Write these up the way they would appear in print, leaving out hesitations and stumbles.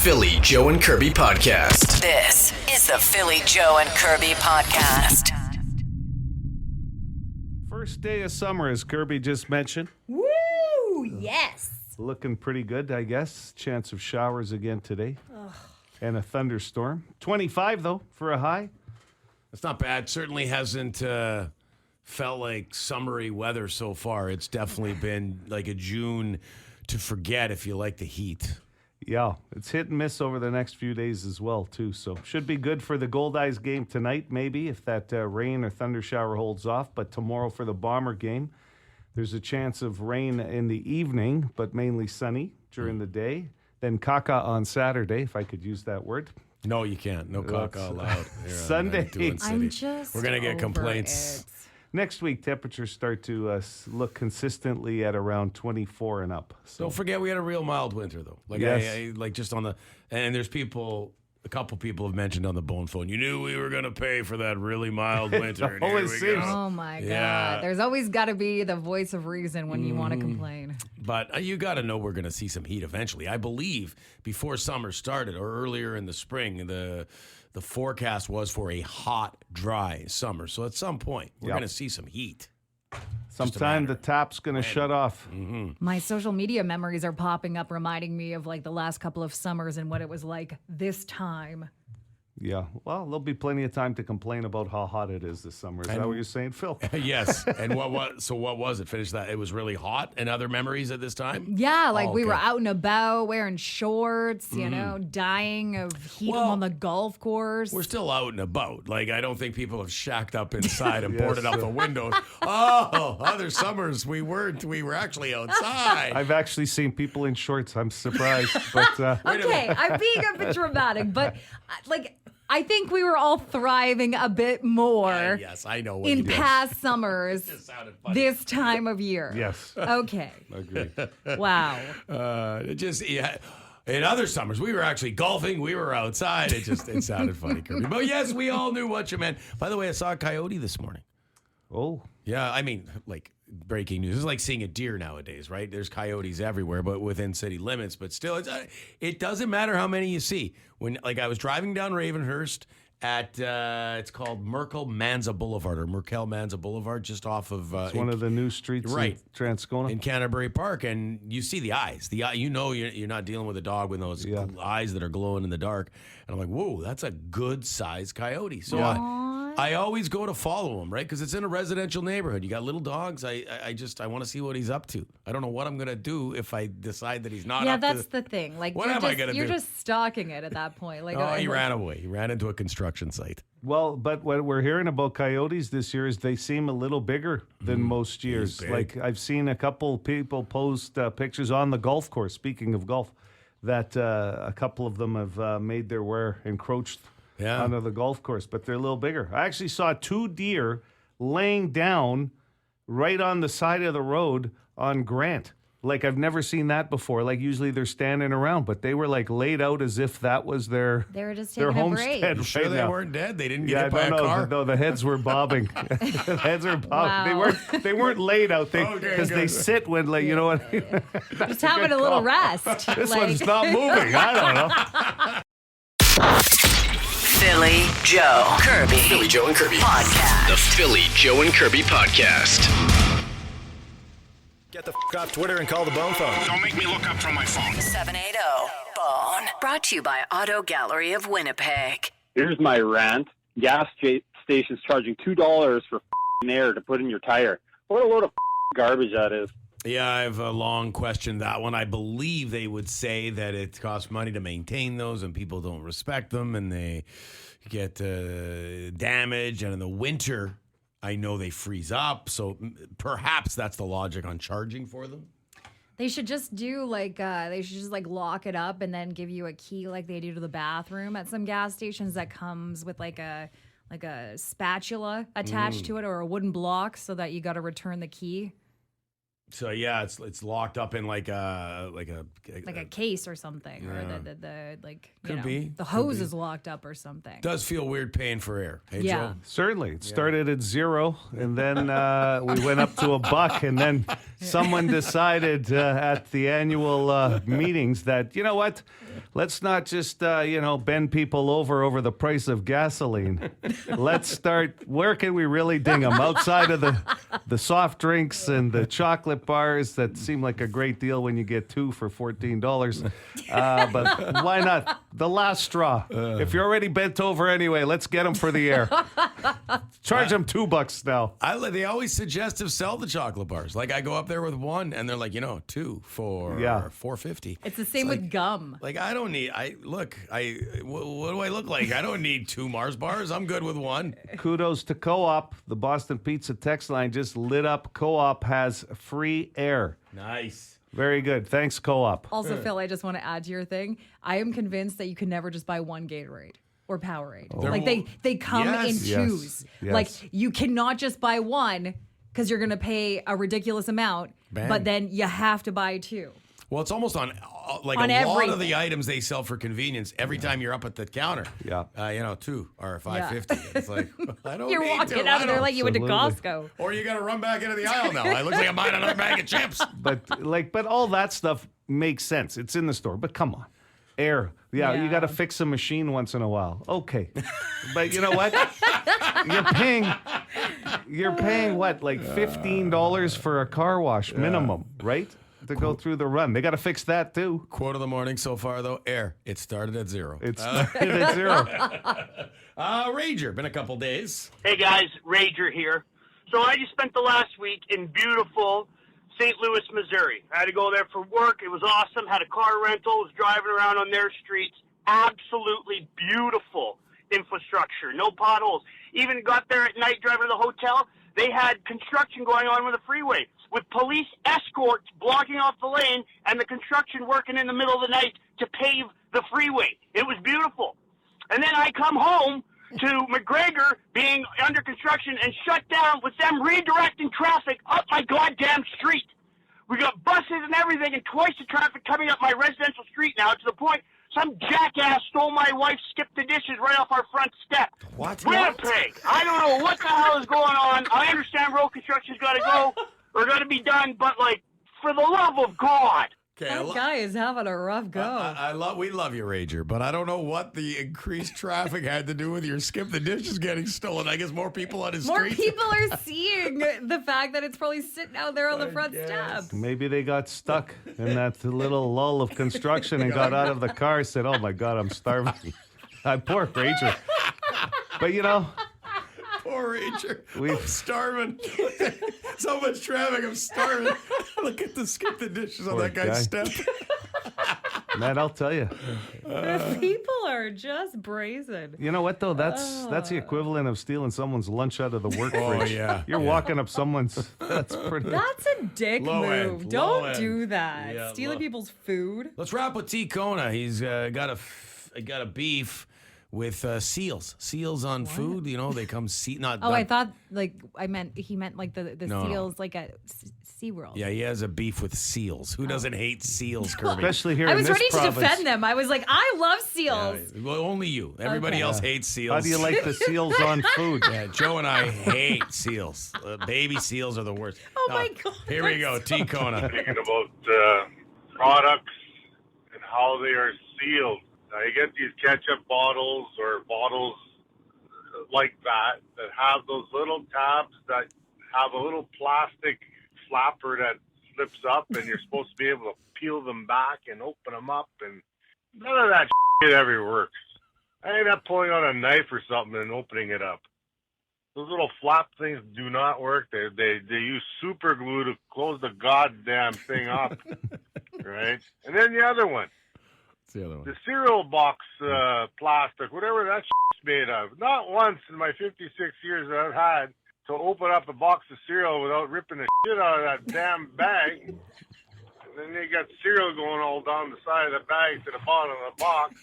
Philly Joe and Kirby podcast. This is the Philly Joe and Kirby podcast. First day of summer, as Kirby just mentioned. Woo! Yes. Looking pretty good, I guess. Chance of showers again today. And a thunderstorm. 25, though, for a high. It's not bad. Certainly hasn't felt like summery weather so far. It's definitely been like a June to forget if you like the heat. Yeah, it's hit and miss over the next few days as well, too. So should be good for the Gold Eyes game tonight, maybe, if that rain or thunder shower holds off. But tomorrow for the Bomber game, there's a chance of rain in the evening, but mainly sunny during the day. Then caca on Saturday, if I could use that word. No, you can't. No caca allowed. Sunday. I'm just We're going to get over complaints. it. Next week, temperatures start to look consistently at around 24 and up. So Don't forget we had a real mild winter, though. Like, Yes. I like just on the... And there's people... A couple people have mentioned on the bone phone, you knew we were going to pay for that really mild winter. and here always we seems. go. Oh my Yeah. God. There's always got to be the voice of reason when you want to complain. But you got to know we're going to see some heat eventually. I believe before summer started or earlier in the spring, the forecast was for a hot, dry summer. So at some point, we're Yep. going to see some heat. sometime the tap's going to shut off. My social media memories are popping up, reminding me of like the last couple of summers and what it was like this time. Yeah. Well, there'll be plenty of time to complain about how hot it is this summer. Is that what you're saying, Phil? Yes. And what was it? Finish that. It was really hot. And other memories at this time? Yeah, like we were okay. out and about wearing shorts, you know, dying of heat Well, on the golf course. We're still out and about. Like, I don't think people have shacked up inside and Yes. boarded up the windows. Oh, other summers we weren't. We were actually outside. I've actually seen people in shorts. I'm surprised. But Okay, I'm being a bit dramatic, but like I think we were all thriving a bit more Yes, I know. What in you did. past summers It sounded funny. this time of year. yes, Okay. agree. Wow. In other summers, we were actually golfing. We were outside. It sounded funny, Kirby. But yes, we all knew what you meant. By the way, I saw a coyote this morning. Oh, Yeah, I mean, like breaking news. It's like seeing a deer nowadays, right? There's coyotes everywhere, but within city limits. But still, it doesn't matter how many you see. When, like, I was driving down Ravenhurst at it's called Merkel Manza Boulevard or Merkel Manza Boulevard, just off of it's one of the new streets right. in Transcona. in Canterbury Park, and you see the eyes. The eye, you know, you're not dealing with a dog with those eyes that are glowing in the dark. And I'm like, whoa, that's a good sized coyote. So I always go to follow him, right? Because it's in a residential neighborhood. You got little dogs. I want to see what he's up to. I don't know what I'm gonna do if I decide that he's not. Yeah, up that's to, the thing. Like What you're am I just, gonna you're do? just stalking it at that point. Like Oh, he ran away. He ran into a construction site. Well, but what we're hearing about coyotes this year is they seem a little bigger than most years. big. Like I've seen a couple people post pictures on the golf course, speaking of golf, that a couple of them have made their way encroached onto the golf course, but they're a little bigger. I actually saw 2 deer laying down right on the side of the road on Grant. Like, I've never seen that before. Like, usually they're standing around, but they were, like, laid out as if that was their They were just their taking a break. homestead. You sure right they now. weren't dead? They didn't get Yeah, I hit by don't a know. car? No, the heads were bobbing. The heads were bobbing. Wow. They weren't laid out. Okay, Because they good. sit when, like, you know what? Just having a little rest. This like, one's not moving. I don't know. Philly Joe Kirby Philly Joe and Kirby. podcast. The Philly Joe and Kirby podcast. Get the off Twitter and call the bone phone. Don't make me look up from my phone. 780-BONE. Brought to you by Auto Gallery of Winnipeg. Here's my rant. Gas stations charging $2 for air to put in your tire. What a load of garbage that is. Yeah, I've long questioned that one. I believe they would say that it costs money to maintain those and people don't respect them and they get damaged. And in the winter, I know they freeze up. So perhaps that's the logic on charging for them. They should just do like lock it up and then give you a key like they do to the bathroom at some gas stations that comes with like a spatula attached to it or a wooden block so that you got to return the key. So yeah, it's locked up in like a case or something, or the Could be. the hose is locked up or something. Does feel weird paying for air. Hey, Yeah. Joe? Certainly. It started at $0, and then we went up to $1, and then someone decided at the annual meetings that, you know what, let's not just, bend people over the price of gasoline. Let's start, where can we really ding them? Outside of the soft drinks and the chocolate bars that seem like a great deal when you get 2 for $14. But why not? The last straw. If you're already bent over anyway, let's get them for the air. Charge them $2 now. They always suggest to sell the chocolate bars. Like I go up there with one, and they're like, 2 for $4.50. It's the same with gum. Like I don't need. What do I look like? I don't need 2 Mars bars. I'm good with one. Kudos to Co-op. The Boston Pizza text line just lit up. Co-op has free air. Nice. Very good. Thanks, Co-op. Also, Phil, I just want to add to your thing. I am convinced that you can never just buy one Gatorade or Powerade. Like they come in twos. Yes. Like you cannot just buy one because you're going to pay a ridiculous amount, but then you have to buy 2. Well, it's almost on lot of the items they sell for convenience. Every time you're up at the counter, 2 or $5.50. It's like I don't. You're need walking to. out of there like you went to Absolutely. Costco. Or you got to run back into the aisle now. It looks like I'm buying another bag of chips. But all that stuff makes sense. It's in the store. But come on, air. Yeah. You got to fix a machine once in a while. Okay, but you know what? You're paying what, like $15 for a car wash minimum, right? To go through the run. They got to fix that too. Quote of the morning so far, though, air. It started at 0. It started at 0. Rager, been a couple days. Hey guys, Rager here. So I just spent the last week in beautiful St. Louis, Missouri. I had to go there for work. It was awesome. Had a car rental. Was driving around on their streets. Absolutely beautiful infrastructure. No potholes. Even got there at night driving to the hotel. They had construction going on with the freeway, with police escorts blocking off the lane and the construction working in the middle of the night to pave the freeway. It was beautiful. And then I come home to McGregor being under construction and shut down with them redirecting traffic up my goddamn street. We got buses and everything and twice the traffic coming up my residential street now, to the point some jackass stole my wife, skipped the dishes right off our front step. What? Winnipeg. I don't know what the hell is going on. I understand road construction's got to go or got to be done, but for the love of God. That guy is having a rough go. We love you, Rager, but I don't know what the increased traffic had to do with your skip the dishes getting stolen. I guess more people on his street. More people are seeing the fact that it's probably sitting out there on the front step. Maybe they got stuck in that little lull of construction and got out of the car, said, "Oh my God, I'm starving." Poor Rager. But Poor Rager. I'm starving. So much traffic, I'm starving. Look at the skip the dishes on that guy's step. Man, I'll tell you. People are just brazen. You know what, though? That's the equivalent of stealing someone's lunch out of the work fridge. Yeah. You're walking up someo's. That's a dick Low move. end, Don't do that. Yeah, Stealing people's food. Let's wrap with T. Kona. He's got a beef with seals. Seals on food, they come I thought he meant like the seals like at SeaWorld. Yeah, he has a beef with seals. Who doesn't hate seals, Kirby? Especially here I in was this ready province. to defend them. I was like, I love seals. Well, only you. Everybody else hates seals. How do you like the seals on food? Yeah, Joe and I hate seals. Baby seals are the worst. Oh my God. Here we go, T. Kona. Thinking about products and how they are sealed. Now, you get these ketchup bottles or bottles like that have those little tabs that have a little plastic flapper that slips up, and you're supposed to be able to peel them back and open them up, and none of that shit ever works. I end up pulling out a knife or something and opening it up. Those little flap things do not work. They use super glue to close the goddamn thing up, right? And then the other one. The cereal box plastic, whatever that shit's made of. Not once in my 56 years that I've had to open up a box of cereal without ripping the shit out of that damn bag. And then they got cereal going all down the side of the bag to the bottom of the box.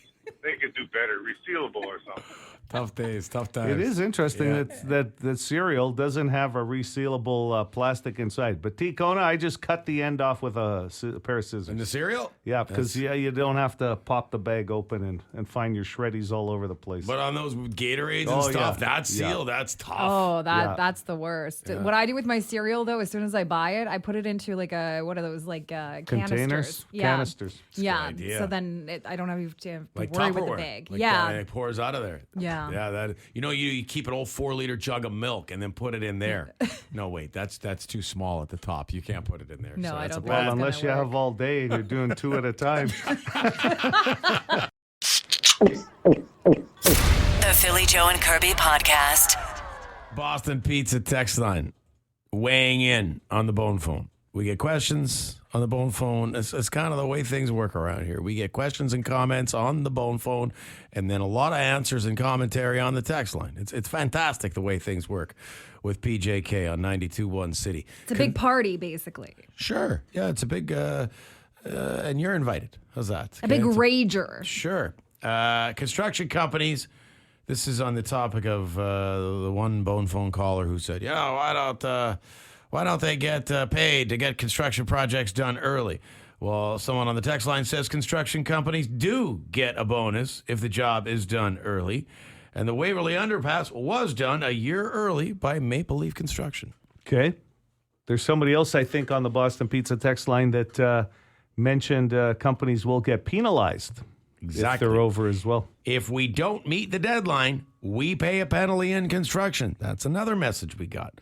They could do better, resealable or something. Tough days, tough times. It is interesting that cereal doesn't have a resealable plastic inside. But Kona, I just cut the end off with a pair of scissors. In the cereal? Yeah, because you don't have to pop the bag open and find your shreddies all over the place. But on those Gatorades and stuff, that's sealed. That's tough. Oh, that's the worst. Yeah. What I do with my cereal, though, as soon as I buy it, I put it into like what are those, like containers? Canisters. Yeah. So then I don't have to like worry with Tupperware. the bag. Like it pours out of there. Yeah. Yeah, you keep an old 4-liter jug of milk and then put it in there. No, wait, that's too small at the top. You can't put it in there. No, so I that's don't. Well, unless you have all day and you're doing 2 at a time. The Philly Joe and Kirby podcast. Boston Pizza text line weighing in on the Bone Phone. We get questions on the Bone Phone. It's kind of the way things work around here. We get questions and comments on the Bone Phone, and then a lot of answers and commentary on the text line. It's fantastic the way things work with PJK on 92.1 City. It's a big party, basically. Sure. Yeah, it's a big, and you're invited. How's that? A big rager. Sure. Construction companies. This is on the topic of the one Bone Phone caller who said, why don't they get paid to get construction projects done early? Well, someone on the text line says construction companies do get a bonus if the job is done early. And the Waverly Underpass was done a year early by Maple Leaf Construction. Okay. There's somebody else, I think, on the Boston Pizza text line that mentioned companies will get penalized if they're over as well. If we don't meet the deadline, we pay a penalty in construction. That's another message we got.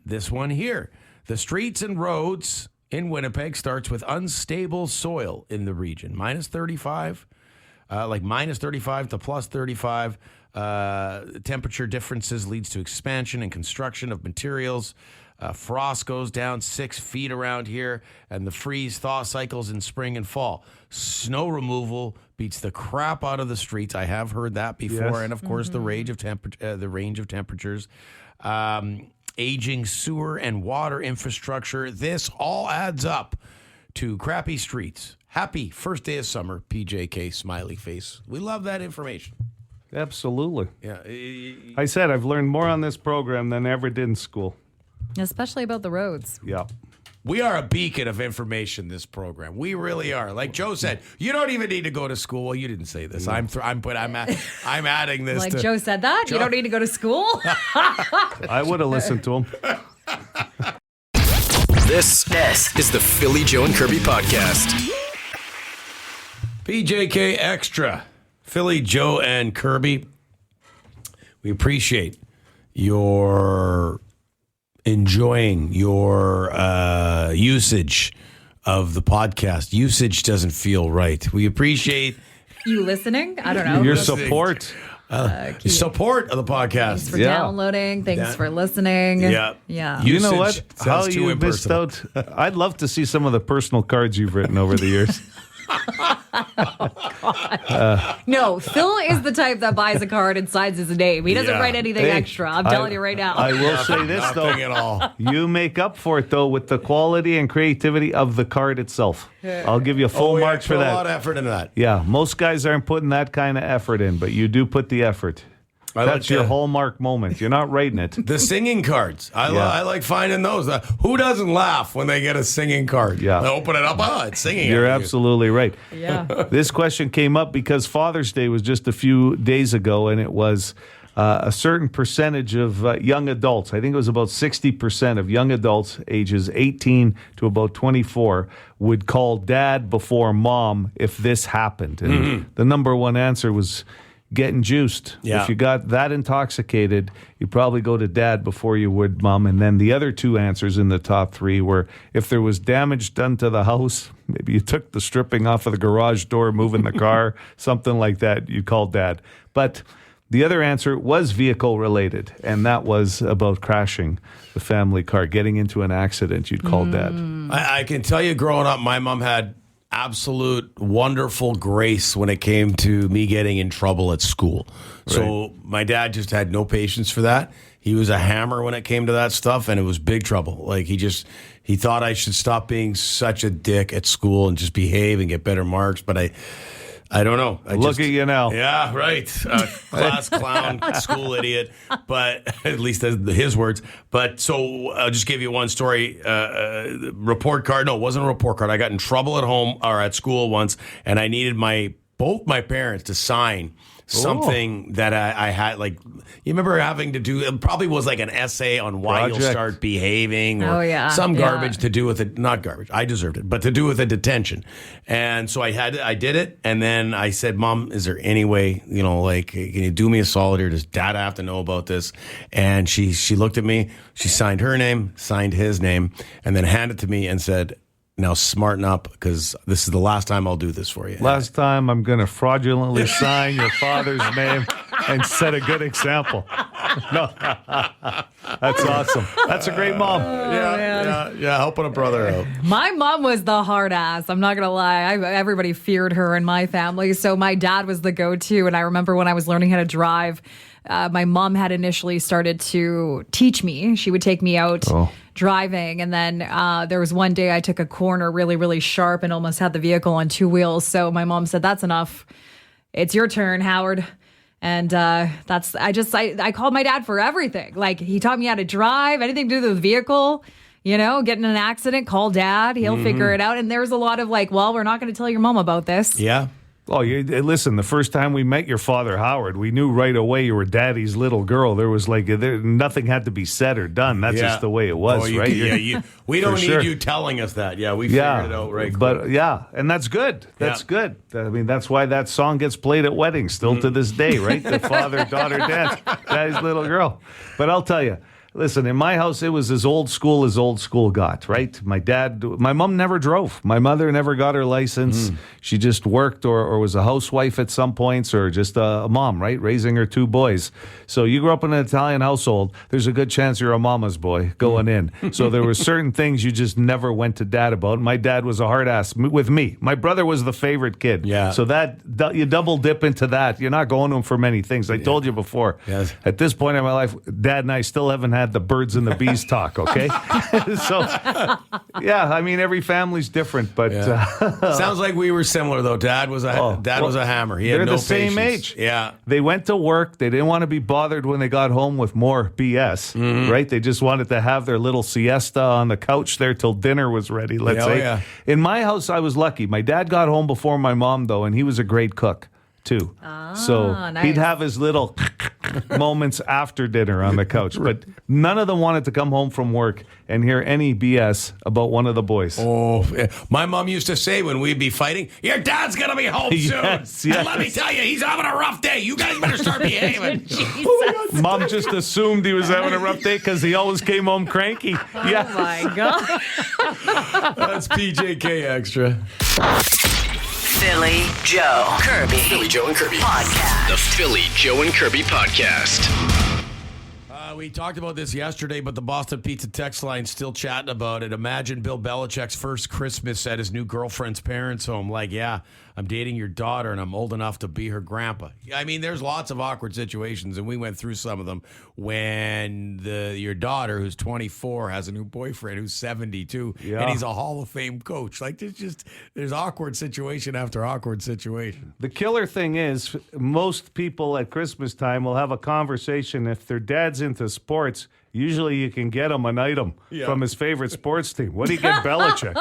This one here. The streets and roads in Winnipeg starts with unstable soil in the region. Minus 35, minus 35 to plus 35. Temperature differences leads to expansion and construction of materials. Frost goes down 6 feet around here, and the freeze-thaw cycles in spring and fall. Snow removal beats the crap out of the streets. I have heard that before, yes. And of course the range of temperatures. Aging sewer and water infrastructure. This all adds up to crappy streets. Happy first day of summer, PJK smiley face. We love that information. Absolutely. Yeah. I said I've learned more on this program than I ever did in school. Especially about the roads. Yeah. We are a beacon of information, this program. We really are. Like Joe said, you don't even need to go to school. Well, you didn't say this. I'm adding this. Like Joe said that? Joe. You don't need to go to school? I would have listened to him. This is the Philly Joe and Kirby podcast. PJK Extra. Philly Joe and Kirby. We appreciate your enjoying your usage of the podcast. Usage doesn't feel right. We appreciate you listening? I don't know. Your support. Support of the podcast. Thanks for downloading. Thanks for listening. Yeah. You know what? How too you missed out. I'd love to see some of the personal cards you've written over the years. No, Phil is the type that buys a card and signs his name. He doesn't write anything extra. I'm telling you right now. I will say this, though. Nothing at all. You make up for it, though, with the quality and creativity of the card itself. I'll give you full marks for put that. a lot of effort into that. Yeah, most guys aren't putting that kind of effort in, but you do put the effort. That's your hallmark moment. You're not writing it. The singing cards. I like finding those. Who doesn't laugh when they get a singing card? Yeah. They open it up. Oh, it's singing. You're absolutely right. Yeah. This question came up because Father's Day was just a few days ago, and it was a certain percentage of young adults. I think it was about 60% of young adults ages 18 to about 24 would call dad before mom if this happened. And the number one answer was getting juiced. Yeah. If you got that intoxicated, you'd probably go to dad before you would mom. And then the other two answers in the top three were if there was damage done to the house, maybe you took the stripping off of the garage door, moving the car, something like that, you'd call dad. But the other answer was vehicle related, and that was about crashing the family car, getting into an accident, you'd call dad. I can tell you growing up, my mom had absolute wonderful grace when it came to me getting in trouble at school. Right. So my dad just had no patience for that. He was a hammer when it came to that stuff, and it was big trouble. Like he thought I should stop being such a dick at school and just behave and get better marks. But I don't know. Look at you now. Yeah, right. Class clown, school idiot. But at least that's his words. But so I'll just give you one story. Report card. No, it wasn't a report card. I got in trouble at home or at school once, and I needed both my parents to sign something that I had, like, you remember having to do, it probably was like an essay on why you'll start behaving or some garbage to do with it. Not garbage. I deserved it, but to do with a detention. And so I did it. And then I said, Mom, is there any way, like, can you do me a solid here? Does Dad have to know about this? And she looked at me, she signed her name, signed his name, and then handed it to me and said, now smarten up, because this is the last time I'll do this for you. Last time I'm going to fraudulently sign your father's name and set a good example. No, that's awesome. That's a great mom. Yeah, helping a brother out. My mom was the hard ass. I'm not going to lie. Everybody feared her in my family. So my dad was the go-to. And I remember when I was learning how to drive, my mom had initially started to teach me. She would take me out driving. And then there was one day I took a corner really, really sharp and almost had the vehicle on two wheels. So my mom said, that's enough. It's your turn, Howard. And I called my dad for everything. Like, he taught me how to drive, anything to do with the vehicle, get in an accident, call Dad. He'll figure it out. And there's a lot of like, well, we're not going to tell your mom about this. Yeah. Oh, listen, the first time we met your father, Howard, we knew right away you were Daddy's little girl. There was nothing had to be said or done. That's just the way it was, right? We don't need you telling us that. Yeah, we figured it out right quick. But and that's good. That's good. I mean, that's why that song gets played at weddings still to this day, right? The father, daughter, Daddy's little girl. But I'll tell you, listen, in my house, it was as old school got, right? My mom never drove. My mother never got her license. She just worked or was a housewife at some points or just a mom, right? Raising her two boys. So you grew up in an Italian household, there's a good chance you're a mama's boy going in. So there were certain things you just never went to Dad about. My dad was a hard ass with me. My brother was the favorite kid. Yeah. So that you double dip into that. You're not going to him for many things. I told you before. Yes. At this point in my life, Dad and I still haven't had the birds and the bees talk, okay? So, I mean, every family's different, but sounds like we were similar though. Dad was a hammer. He had no patience. They're the same age. Yeah, they went to work. They didn't want to be bothered when they got home with more BS, right? They just wanted to have their little siesta on the couch there till dinner was ready. Let's say. Yeah. In my house, I was lucky. My dad got home before my mom though, and he was a great cook too. So nice. He'd have his little moments after dinner on the couch, but none of them wanted to come home from work and hear any BS about one of the boys. Oh, my mom used to say when we'd be fighting, your dad's going to be home soon. Yes. And let me tell you, he's having a rough day. You guys better start behaving. Mom just assumed he was having a rough day because he always came home cranky. Oh my God. That's PJK Extra. Philly Joe Kirby. Philly Joe and Kirby Podcast. The Philly Joe and Kirby Podcast. We talked about this yesterday, but the Boston Pizza text line's still chatting about it. Imagine Bill Belichick's first Christmas at his new girlfriend's parents' home. Like, I'm dating your daughter and I'm old enough to be her grandpa. I mean, there's lots of awkward situations, and we went through some of them when your daughter, who's 24, has a new boyfriend who's 72, and he's a Hall of Fame coach. Like, there's awkward situation after awkward situation. The killer thing is, most people at Christmas time will have a conversation. If their dad's into sports, usually you can get him an item from his favorite sports team. What do you get Belichick?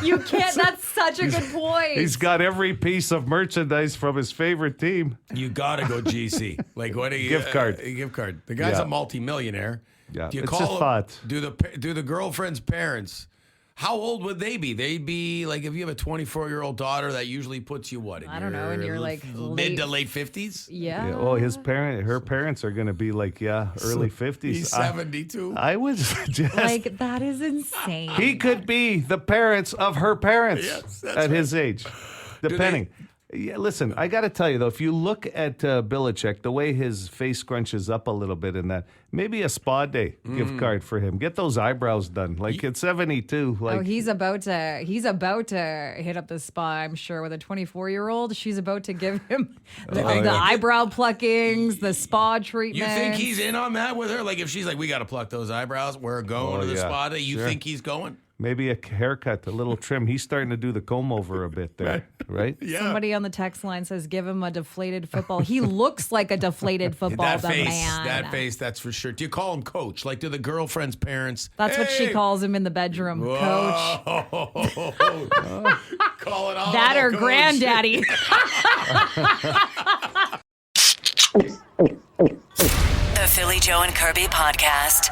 You can't. That's such a good point. He's got every piece of merchandise from his favorite team. You got to go GC. Like, what do you... Gift card. Gift card. The guy's a multimillionaire. Yeah, Do you it's call a thought. Do the girlfriend's parents... How old would they be? They'd be like, if you have a 24-year-old daughter, that usually puts you what? I don't know, in your like mid to late 50s? Yeah. Oh, her parents are going to be like, early 50s. He's 72. I would suggest. Like, that is insane. He could be the parents of her parents at his age, depending. Listen, I got to tell you, though, if you look at Belichick, the way his face scrunches up a little bit in that, maybe a spa day gift card for him. Get those eyebrows done. Like, at 72. Like, he's about to hit up the spa, I'm sure, with a 24-year-old. She's about to give him the eyebrow pluckings, the spa treatment. You think he's in on that with her? Like, if she's like, we got to pluck those eyebrows, we're going to the spa day, you think he's going? Maybe a haircut, a little trim. He's starting to do the comb over a bit there, right? Yeah. Somebody on the text line says, give him a deflated football. He looks like a deflated football, That the face, man. that face, that's for sure. Do you call him coach? Like, do the girlfriend's parents? That's what she "Hey!" calls him in the bedroom, coach. Call it all. That or coach. granddaddy. The Philly Joe and Kirby Podcast.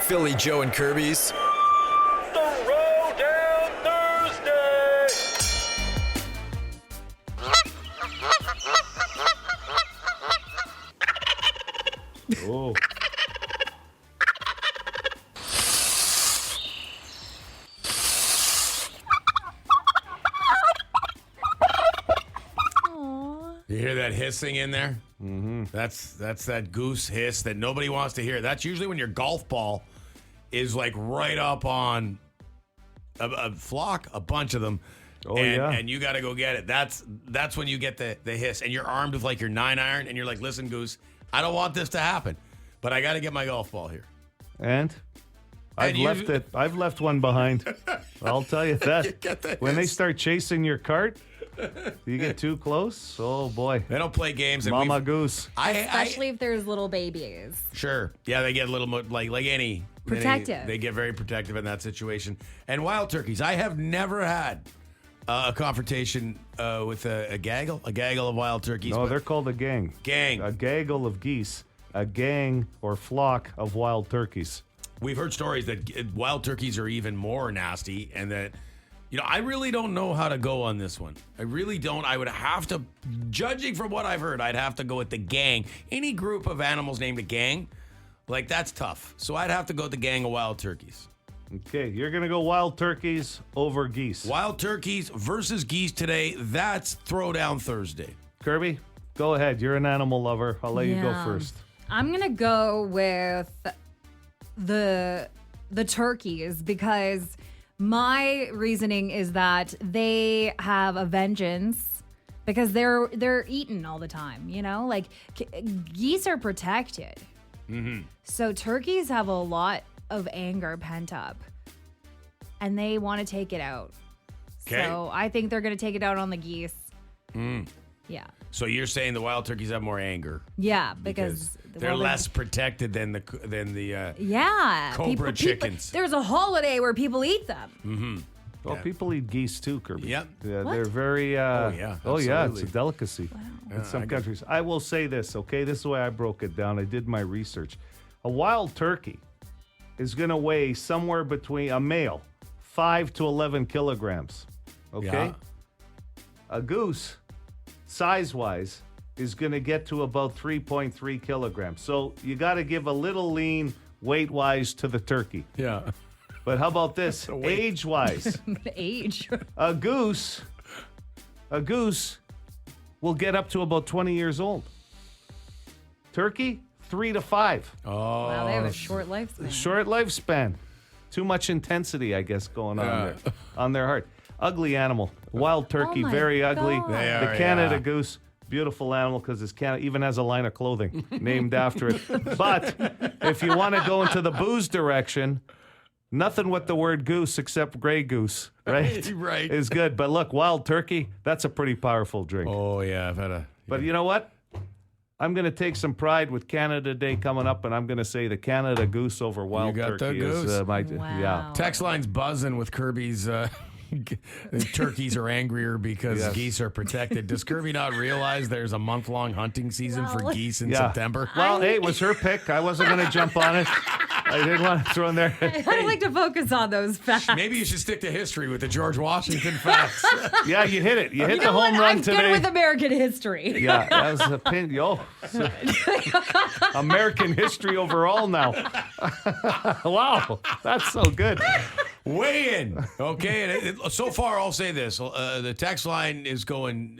Philly Joe and Kirby's Throwdown Thursday. Oh. You hear that hissing in there? Mm-hmm. That's that goose hiss that nobody wants to hear. That's usually when your golf ball is like right up on a flock, a bunch of them. Oh, and you got to go get it. That's when you get the hiss, and you're armed with like your 9-iron, and you're like, listen, Goose, I don't want this to happen, but I got to get my golf ball here. And I've left one behind. I'll tell you that. You get the When they hiss. start chasing your cart, you get too close. Oh boy, They don't play games. And Mama Goose. Especially if there's little babies. Sure. Yeah, they get a little more, like any. Protective. They get very protective in that situation. And wild turkeys. I have never had a confrontation with a gaggle of wild turkeys. No, but they're called a gang. Gang. A gaggle of geese. A gang or flock of wild turkeys. We've heard stories that wild turkeys are even more nasty, and that, I really don't know how to go on this one. I really don't. I would have to, judging from what I've heard, I'd have to go with the gang. Any group of animals named a gang, like, that's tough. So I'd have to go with the gang of wild turkeys. Okay, you're going to go wild turkeys over geese. Wild turkeys versus geese today. That's Throwdown Thursday. Kirby, go ahead. You're an animal lover. I'll let you go Yeah. first. I'm going to go with the turkeys because my reasoning is that they have a vengeance because they're eaten all the time, like geese are protected. Mm-hmm. So turkeys have a lot of anger pent up and they want to take it out. 'Kay. So I think they're going to take it out on the geese. Yeah. So you're saying the wild turkeys have more anger Yeah, because they're well, less protected than the Yeah. Cobra chickens. There's a holiday where people eat them. Mm-hmm. Well, Yeah. people eat geese too, Kirby. Yep. Yeah, What? they're very. Oh, yeah, Oh yeah, it's absolutely. a delicacy in some countries. I will say this. Okay, this is the way I broke it down. I did my research. A wild turkey is going to weigh somewhere between a male 5 to 11 kilograms. Okay. Yeah. A goose, size-wise, is going to get to about 3.3 kilograms. So you got to give a little lean weight-wise to the turkey. Yeah. But how about this? weight. Age-wise, Age. a goose will get up to about 20 years old. Turkey, 3 to 5. Oh. Wow, they have a short lifespan. Short lifespan. Too much intensity, I guess, going on Yeah. there on their heart. Ugly animal. Wild turkey, my very ugly. God. They The are, Canada yeah. goose, beautiful animal because it even has a line of clothing named after it. But if you want to go into the booze direction, nothing with the word goose except gray goose, right? Right. Is good. But look, wild turkey, that's a pretty powerful drink. Oh yeah, I've had a. But you know what? I'm going to take some pride with Canada Day coming up, and I'm going to say the Canada Goose over Wild got the Turkey goose. is my Wow. yeah. Text line's buzzing with Kirby's. Turkeys are angrier because Yes. geese are protected. Does Kirby not realize there's a month-long hunting season for Well- geese in Yeah. September? Well, hey, it was her pick. I wasn't going to jump on it. I didn't want to throw in there. I like to focus on those facts. Maybe you should stick to history with the George Washington facts. Yeah, you hit it. You hit You the know home what? run I'm today. good with American history. Yeah, that was a pin. American history overall now. Wow, that's so good. Weigh in, okay? And so far, I'll say this: the text line is going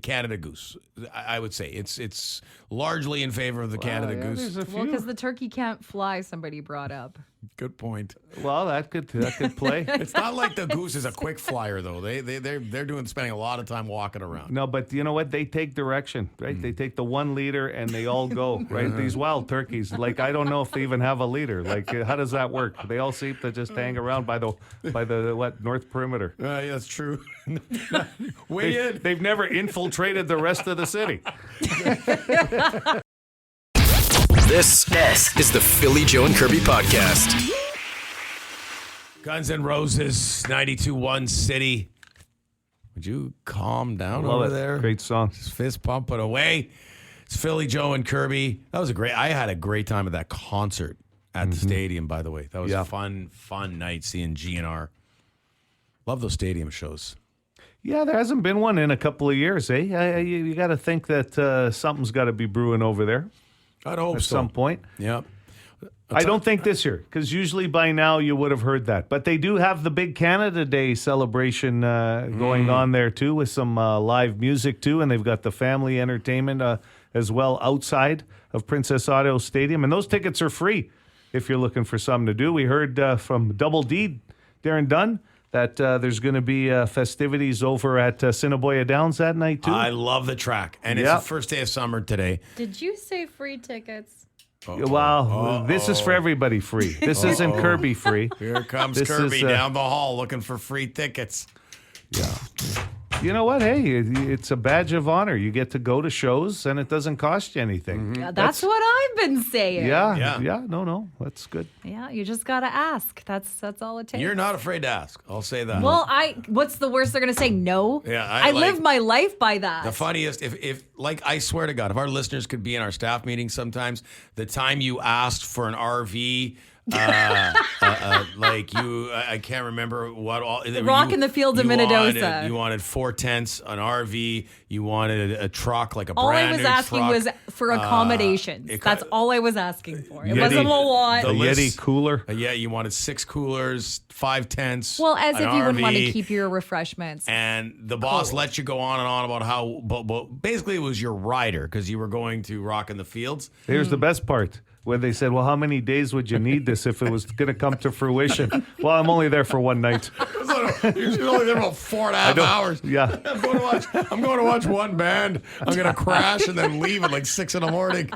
Canada Goose. I would say it's largely in favor of the Canada Yeah, Goose. there's a Well, few. because the turkey can't fly, somebody brought up. Good point. Well, that could play. It's not like the Goose is a quick flyer, though. They're spending a lot of time walking around. No, but you know what? They take direction, right? They take the 1 leader and they all go, right? These wild turkeys, like, I don't know if they even have a leader. Like, how does that work? They all seem to just hang around by the north perimeter. Yeah, that's true. They've never infiltrated the rest of the city. This is the Philly Joe and Kirby podcast. Guns N' Roses, 92.1 City. Would you calm down over there? Great song. Just fist pumping away. It's Philly Joe and Kirby. I had a great time at that concert at the stadium, by the way. That was a fun night seeing GNR. Love those stadium shows. Yeah, there hasn't been one in a couple of years, eh? You got to think that something's got to be brewing over there. I'd hope at so. some point. Yeah. I don't think this year, because usually by now you would have heard that. But they do have the big Canada Day celebration going on there, too, with some live music, too. And they've got the family entertainment as well outside of Princess Auto Stadium. And those tickets are free if you're looking for something to do. We heard from Double D, Darren Dunn, that there's going to be festivities over at Assiniboia Downs that night, too. I love the track. And it's the first day of summer today. Did you say free tickets? Well, this is for everybody free. This isn't Kirby free. Here comes Kirby down the hall looking for free tickets. Yeah. You know what? Hey, it's a badge of honor. You get to go to shows, and it doesn't cost you anything. Yeah, that's what I've been saying. Yeah. No. That's good. Yeah, you just got to ask. That's all it takes. You're not afraid to ask. I'll say that. Well, what's the worst they're going to say? No. Yeah, I live my life by that. The funniest, if I swear to God, if our listeners could be in our staff meetings sometimes, the time you asked for an RV, I can't remember what all. Rock in the fields of Minnedosa. You wanted 4 tents, an RV. You wanted a truck, like a all brand I was new asking truck. was for accommodations. That's all I was asking for. It wasn't a lot. The Yeti cooler. You wanted 6 coolers, 5 tents. Well, as if you RV, wouldn't want to keep your refreshments. And the boss let you go on and on about how, but basically it was your rider because you were going to Rock in the Fields. Here's the best part. When they said, well, how many days would you need this if it was going to come to fruition? Well, I'm only there for one night. You're only there about 4.5 hours. Yeah. I'm going to watch one band. I'm going to crash and then leave at like 6 a.m.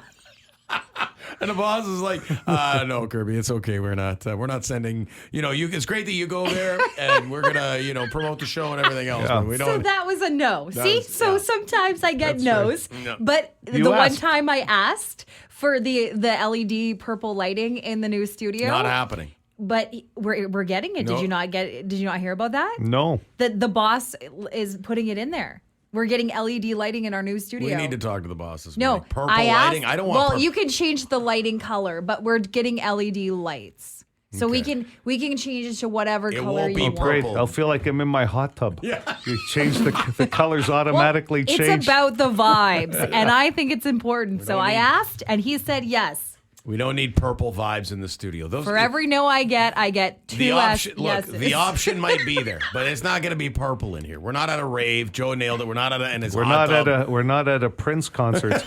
And the boss is like, no, Kirby, it's okay. We're not sending, it's great that you go there and we're going to, promote the show and everything else. Yeah. But so that was a no. See? Sometimes I get no's. No. But You the asked. one time I asked for the LED purple lighting in the new studio. Not happening. But we're getting it. No. Did you not hear about that? No. The boss is putting it in there. We're getting LED lighting in our new studio. We need to talk to the bosses. No, purple I asked, lighting. I don't want. Well, purple. you can change the lighting color, but we're getting LED lights, so we can change it to whatever color won't be you want. Great. Purple. I'll feel like I'm in my hot tub. Yeah. You change the colors automatically change. It's about the vibes, and I think it's important. So I asked, and he said yes. We don't need purple vibes in the studio. For every no I get 2 the option. Look, yeses. the option might be there, but it's not going to be purple in here. We're not at a rave. Joe nailed it. We're not at a. And it's We're not at a Prince concert.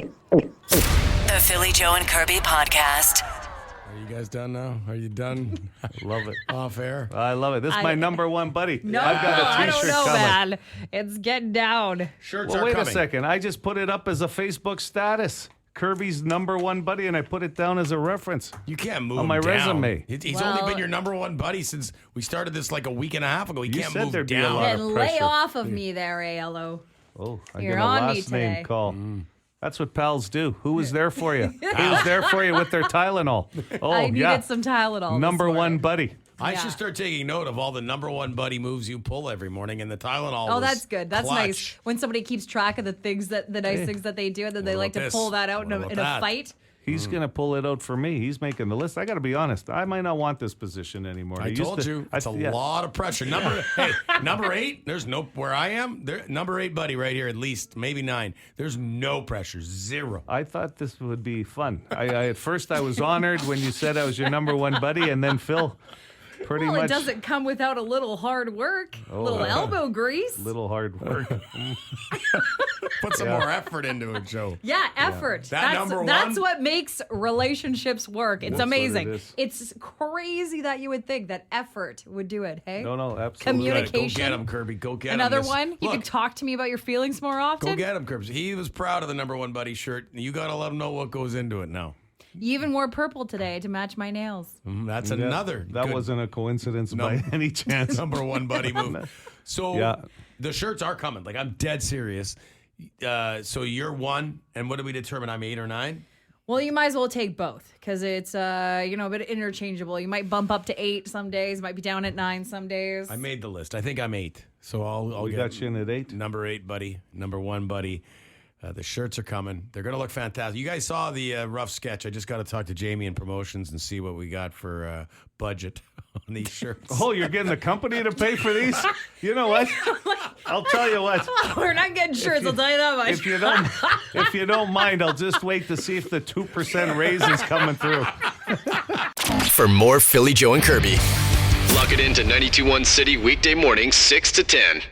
The Philly Joe and Kirby podcast. Are you guys done now? Are you done? Love it. Off air. I love it. This is my number one buddy. No, I've got a I T-shirt don't know, coming. man. It's getting down. Shirts Well, are wait coming. a second. I just put it up as a Facebook status. Kirby's number one buddy, and I put it down as a reference. You can't move on my him down. resume. He's only been your number one buddy since we started this like a week and a half ago. He You can't said move there'd be a down. lot of And lay pressure. off of me there, ALO. Oh, I You're get a on me last today. name call. That's what pals do. Who was there for you? Who was there for you with their Tylenol? Oh, I needed yeah. some Tylenol. this Number one morning. buddy. I Yeah. should start taking note of all the number one buddy moves you pull every morning, and the Tylenol. Oh, was that's good. That's clutch. nice. When somebody keeps track of the things the nice things that they do, and then they What like about to this? pull that out What in about a that? fight. He's going to pull it out for me. He's making the list. I got to be honest. I might not want this position anymore. I used told to- you, I- it's a yeah. lot of pressure. Number 8. There's no where I am. Number 8 buddy right here, at least maybe 9. There's no pressure, 0. I thought this would be fun. I at first I was honored when you said I was your number one buddy, and then Phil Pretty Well, much. it doesn't come without a little hard work, a little elbow grease. Little hard work. Put some more effort into it, Joe. Yeah, effort. That number one? That's what makes relationships work. It's That's what it amazing. is. It's crazy that you would think that effort would do it, hey? No, absolutely. Communication. Go get him, Kirby. Go get him. Another one? You Look, can talk to me about your feelings more often? Go get him, Kirby. He was proud of the number one buddy shirt. You got to let him know what goes into it now. You even wore purple today to match my nails. That's another. That good wasn't a coincidence by any chance. number one buddy move. So the shirts are coming. Like, I'm dead serious. So you're 1, and what did we determine? I'm 8 or 9? Well, you might as well take both because it's a bit interchangeable. You might bump up to 8 some days, might be down at 9 some days. I made the list. I think I'm 8. So I'll We get got you in at 8. number 8 buddy, number 1 buddy. The shirts are coming. They're going to look fantastic. You guys saw the rough sketch. I just got to talk to Jamie in promotions and see what we got for budget on these shirts. Oh, you're getting the company to pay for these? You know what? I'll tell you what. We're not getting shirts, I'll tell you that much. If you don't mind, I'll just wait to see if the 2% raise is coming through. For more Philly Joe and Kirby, log it into 92.1 City weekday mornings 6 to 10.